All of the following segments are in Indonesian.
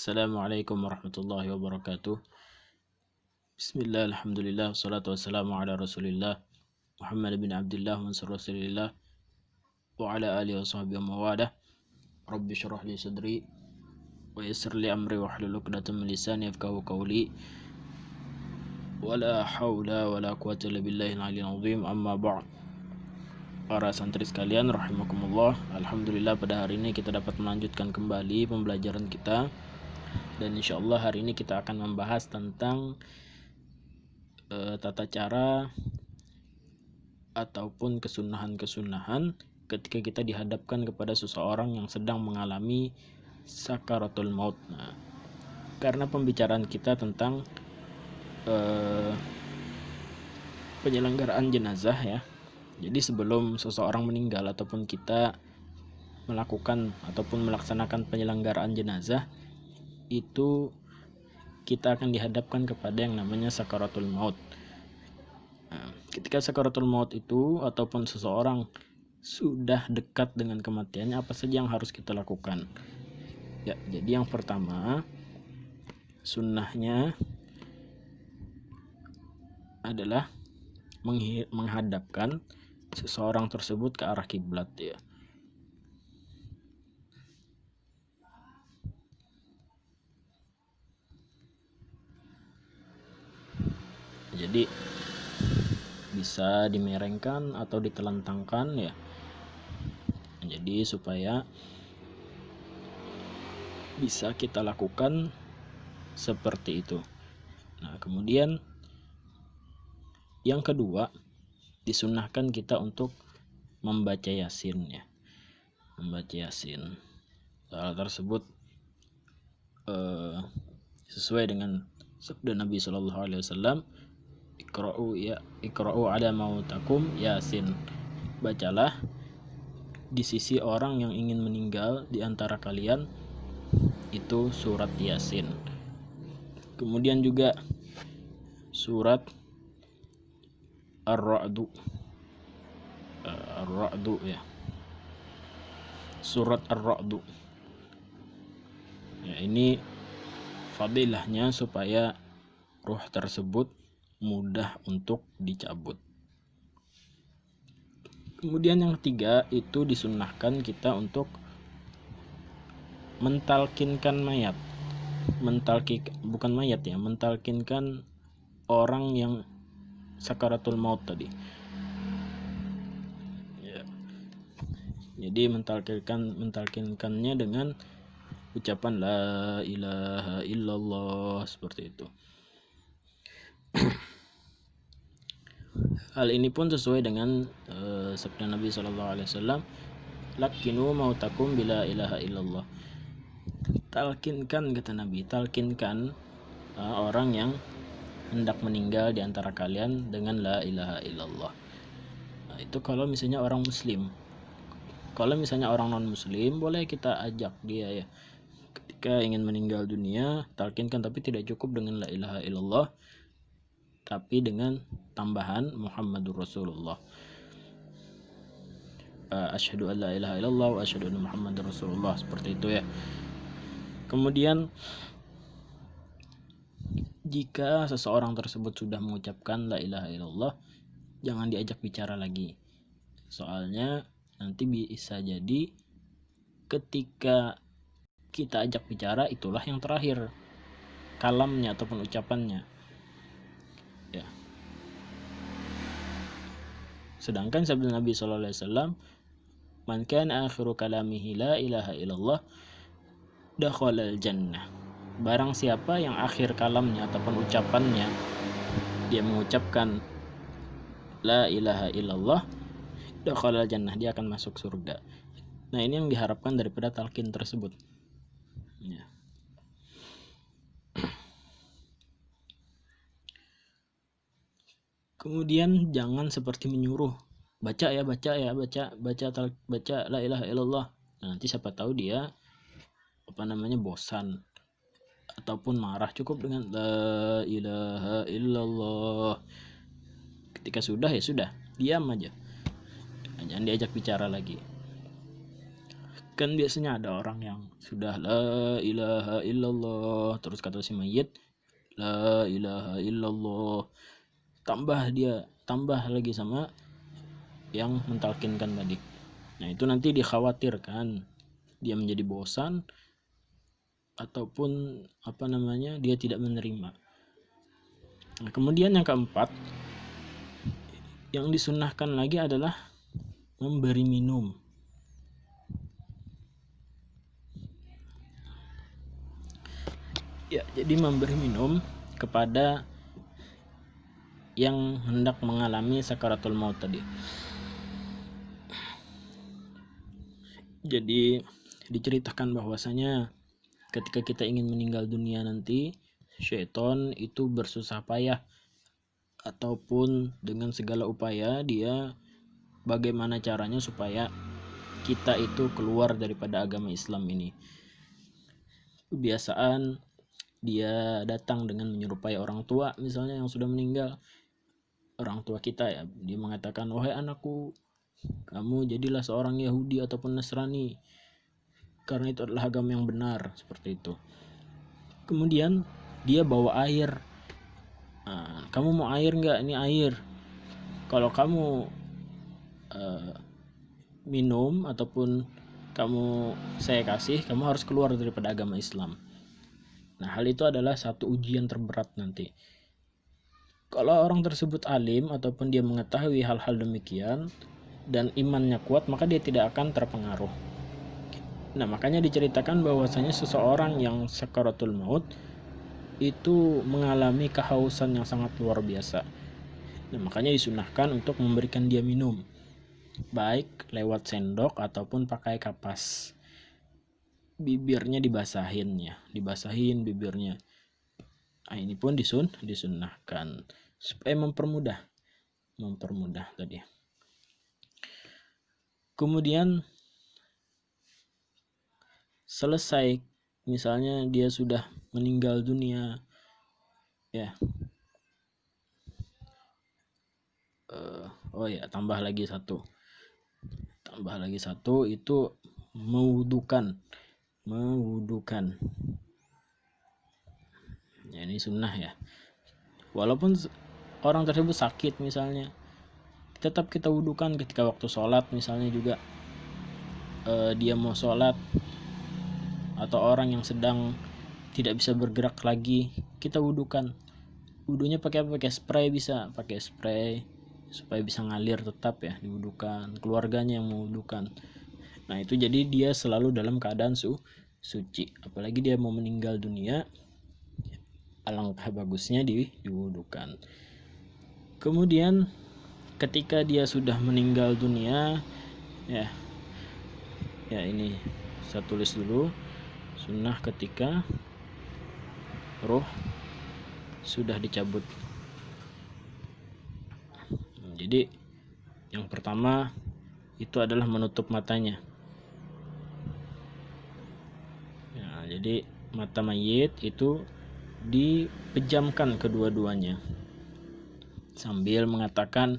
Assalamualaikum warahmatullahi wabarakatuh. Bismillah, alhamdulillah, wassalatu wassalamu ala rasulillah Muhammad bin Abdullah mansur rasulillah wa ala alihi wa sahbihi wa mawadah. Rabbi syurah li sadri wa yassir li amri wa hlul 'uqdatam min lisani yafqahu qawli. Wala haula wala quwwata illa billahil aliyyil azim. Amma ba'd. Para santri sekalian rahimakumullah, alhamdulillah pada hari ini kita dapat melanjutkan kembali pembelajaran kita. Dan insyaallah hari ini kita akan membahas tentang tata cara ataupun kesunahan-kesunahan ketika kita dihadapkan kepada seseorang yang sedang mengalami sakaratul maut. Nah, karena pembicaraan kita tentang penyelenggaraan jenazah ya. Jadi sebelum seseorang meninggal ataupun kita melakukan ataupun melaksanakan penyelenggaraan jenazah, itu kita akan dihadapkan kepada yang namanya sakaratul maut. Nah, ketika sakaratul maut itu ataupun seseorang sudah dekat dengan kematiannya, apa saja yang harus kita lakukan? Ya, jadi yang pertama, sunnahnya adalah menghadapkan seseorang tersebut ke arah kiblat ya. Jadi bisa dimerengkan atau ditelentangkan ya. Jadi supaya bisa kita lakukan seperti itu. Nah, kemudian yang kedua, disunahkan kita untuk membaca Yasin ya. Membaca Yasin. Hal tersebut sesuai dengan sabda Nabi SAW, Iqra'u ala mautakum Yasin. Bacalah di sisi orang yang ingin meninggal di antara kalian itu surat Yasin. Kemudian juga surat Ar-Ra'du ya. Surat Ar-Ra'du. Ya, ini fadilahnya supaya ruh tersebut mudah untuk dicabut. Kemudian yang ketiga itu disunnahkan kita untuk mentalkinkan mayat. Bukan mayat ya, mentalkinkan orang yang sakaratul maut tadi. Ya. Jadi mentalkinkannya dengan ucapan la ilaha illallah seperti itu. Hal ini pun sesuai dengan sabda Nabi SAW, lakinu mautakum bila ilaha illallah. Talkinkan, kata Nabi, talkinkan orang yang hendak meninggal di antara kalian dengan la ilaha illallah. Nah, itu kalau misalnya orang muslim. Kalau misalnya orang non muslim, boleh kita ajak dia ya, ketika ingin meninggal dunia, talkinkan, tapi tidak cukup dengan la ilaha illallah, tapi dengan tambahan Muhammadur Rasulullah. Asyhadu an la ilaha illallah wa asyhadu anna Muhammadar Rasulullah, seperti itu ya. Kemudian jika seseorang tersebut sudah mengucapkan la ilaha illallah, jangan diajak bicara lagi. Soalnya nanti bisa jadi ketika kita ajak bicara, itulah yang terakhir kalamnya ataupun ucapannya ya. Sedangkan sabda Nabi SAW, man kana akhiru kalamihi la ilaha illallah dakhalal jannah. Barang siapa yang akhir kalamnya ataupun ucapannya dia mengucapkan la ilaha illallah dakhalal jannah, dia akan masuk surga. Nah, ini yang diharapkan daripada talqin tersebut ya. Kemudian jangan seperti menyuruh, baca la ilaha illallah. Nah, nanti siapa tahu dia bosan ataupun marah. Cukup dengan la ilaha illallah. Ketika sudah ya sudah, diam aja, jangan diajak bicara lagi. Kan biasanya ada orang yang sudah la ilaha illallah, terus kata si mayit la ilaha illallah, tambah lagi sama yang mentalkinkan tadi. Nah itu nanti dikhawatirkan dia menjadi bosan ataupun dia tidak menerima. Nah, kemudian yang keempat yang disunnahkan lagi adalah memberi minum. Ya, jadi memberi minum kepada yang hendak mengalami sakaratul maut tadi. Jadi diceritakan bahwasanya ketika kita ingin meninggal dunia nanti, syaitan itu bersusah payah ataupun dengan segala upaya dia bagaimana caranya supaya kita itu keluar daripada agama Islam ini. Kebiasaan dia datang dengan menyerupai orang tua misalnya yang sudah meninggal, orang tua kita ya, dia mengatakan, wahai anakku, kamu jadilah seorang Yahudi ataupun Nasrani karena itu adalah agama yang benar, seperti itu. Kemudian dia bawa air, kamu mau air nggak? Ini air, kalau kamu minum ataupun saya kasih, kamu harus keluar daripada agama Islam. Nah hal itu adalah satu ujian terberat nanti. Kalau orang tersebut alim ataupun dia mengetahui hal-hal demikian dan imannya kuat, maka dia tidak akan terpengaruh. Nah makanya diceritakan bahwasanya seseorang yang sakaratul maut itu mengalami kehausan yang sangat luar biasa. Nah makanya disunahkan untuk memberikan dia minum, baik lewat sendok ataupun pakai kapas. Bibirnya dibasahin bibirnya. Nah, ini pun disunnahkan supaya mempermudah tadi. Kemudian selesai, misalnya dia sudah meninggal dunia ya, tambah lagi satu itu mewudukan ya, ini sunnah ya, walaupun orang tersebut sakit misalnya, tetap kita wudukan ketika waktu sholat misalnya juga. Dia mau sholat atau orang yang sedang tidak bisa bergerak lagi, kita wudukan. Wudunya pakai spray, bisa pakai spray supaya bisa ngalir tetap ya, diwudukan. Keluarganya yang mewudukan. Nah itu jadi dia selalu dalam keadaan suci. Apalagi dia mau meninggal dunia, alangkah bagusnya diwudukan. Kemudian ketika dia sudah meninggal dunia ya ini saya tulis dulu, sunnah ketika roh sudah dicabut. Jadi yang pertama itu adalah menutup matanya ya, jadi mata mayit itu dipejamkan kedua-duanya sambil mengatakan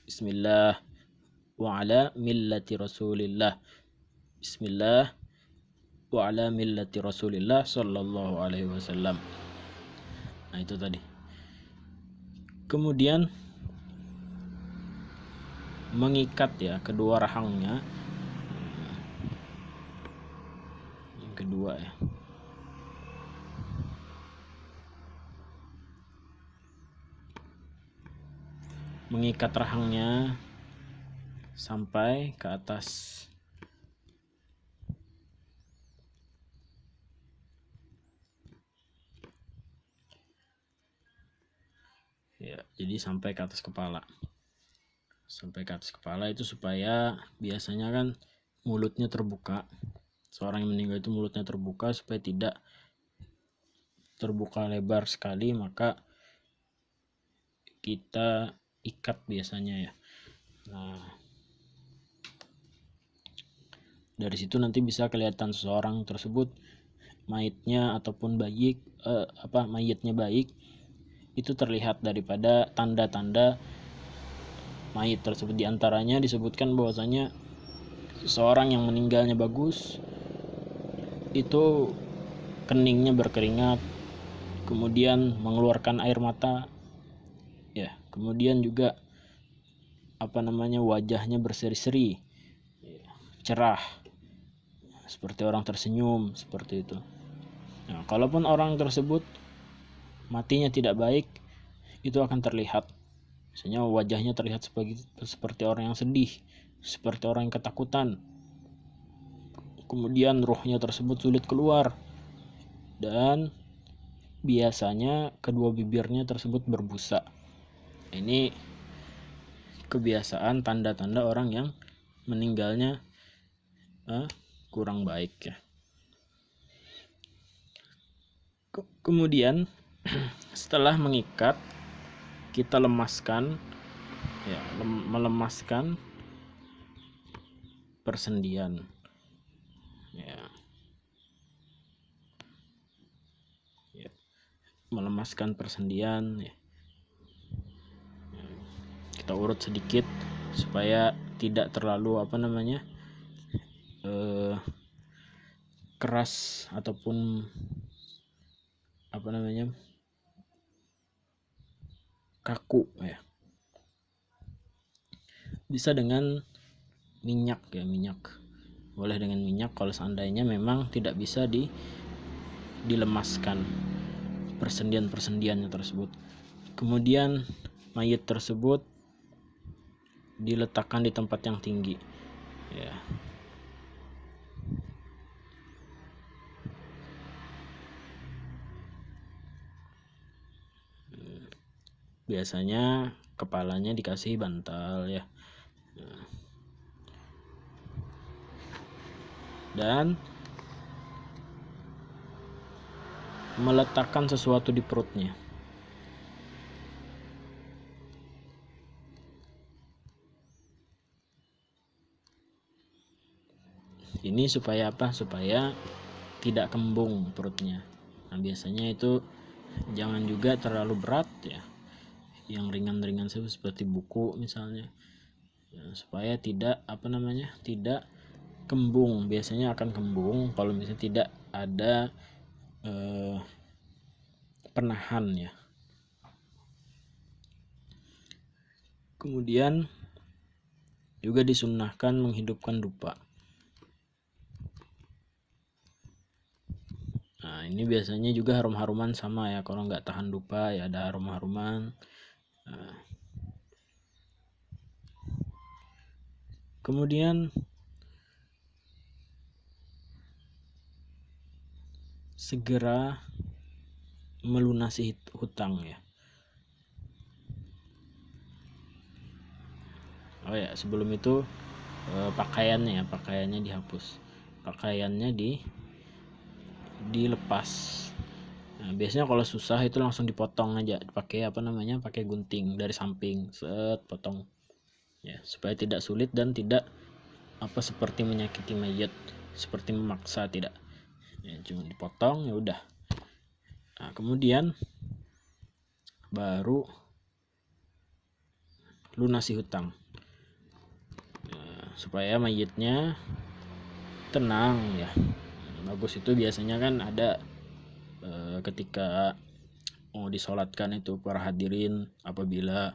bismillah wa ala millati rasulillah, bismillah wa ala millati rasulillah sallallahu alaihi wasallam. Nah itu tadi. Kemudian mengikat ya kedua rahangnya, yang kedua ya, mengikat rahangnya sampai ke atas ya, jadi sampai ke atas kepala. Itu supaya biasanya kan mulutnya terbuka, seorang yang meninggal itu mulutnya terbuka, supaya tidak terbuka lebar sekali, maka kita ikat biasanya ya. Nah dari situ nanti bisa kelihatan seseorang tersebut mayitnya ataupun mayitnya baik, itu terlihat daripada tanda-tanda mayit tersebut. Diantaranya disebutkan bahwasanya seseorang yang meninggalnya bagus itu keningnya berkeringat, kemudian mengeluarkan air mata, ya, kemudian juga wajahnya berseri-seri, cerah, seperti orang tersenyum, seperti itu. Nah, kalaupun orang tersebut matinya tidak baik, itu akan terlihat. Misalnya wajahnya terlihat seperti orang yang sedih, seperti orang yang ketakutan. Kemudian ruhnya tersebut sulit keluar, dan biasanya kedua bibirnya tersebut berbusa. Ini kebiasaan tanda-tanda orang yang meninggalnya kurang baik, ya. Kemudian setelah mengikat, kita lemaskan, ya, melemaskan persendian, ya. Melemaskan persendian, ya. Kita urut sedikit supaya tidak terlalu keras ataupun kaku, ya. Bisa dengan minyak, ya, minyak. Boleh dengan minyak kalau seandainya memang tidak bisa dilemaskan persendian-persendiannya tersebut. Kemudian mayit tersebut diletakkan di tempat yang tinggi, ya. Biasanya kepalanya dikasih bantal, ya. Dan meletakkan sesuatu di perutnya. Ini supaya apa? Supaya tidak kembung perutnya. Nah, biasanya itu jangan juga terlalu berat, ya. Yang ringan-ringan seperti buku misalnya, ya, supaya tidak tidak kembung. Biasanya akan kembung kalau misalnya tidak ada penahan, ya. Kemudian juga disunnahkan menghidupkan dupa. Nah, ini biasanya juga harum-haruman sama, ya. Kalau nggak tahan dupa, ya ada harum-haruman. Nah, kemudian segera melunasi hutang, ya. Oh ya, sebelum itu pakaiannya dihapus, pakaiannya dilepas. Nah, biasanya kalau susah itu langsung dipotong aja, pakai pakai gunting dari samping, potong, ya, supaya tidak sulit dan tidak seperti menyakiti mayat, seperti memaksa, tidak, ya, cuma dipotong, ya udah. Nah, kemudian baru lunasi hutang, ya, supaya mayitnya tenang, ya. Bagus itu biasanya kan ada ketika mau disolatkan itu para hadirin, apabila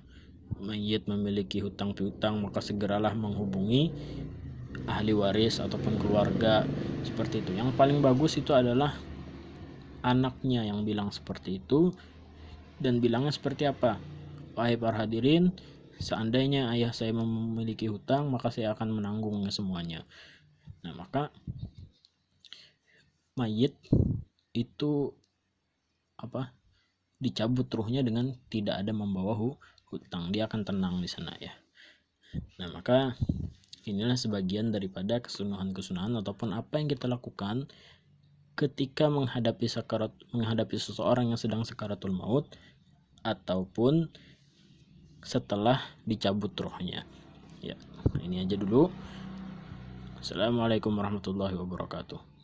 mayit memiliki hutang piutang, maka segeralah menghubungi ahli waris ataupun keluarga, seperti itu. Yang paling bagus itu adalah anaknya yang bilang seperti itu, dan bilangnya seperti apa? Wahai para hadirin, seandainya ayah saya memiliki hutang, maka saya akan menanggungnya semuanya. Nah, maka mayit itu dicabut ruhnya dengan tidak ada membawa hutang, dia akan tenang di sana, ya. Nah, maka inilah sebagian daripada kesunahan-kesunahan ataupun apa yang kita lakukan ketika menghadapi seseorang yang sedang sakaratul maut ataupun setelah dicabut rohnya, ya. Ini aja dulu. Assalamualaikum warahmatullahi wabarakatuh.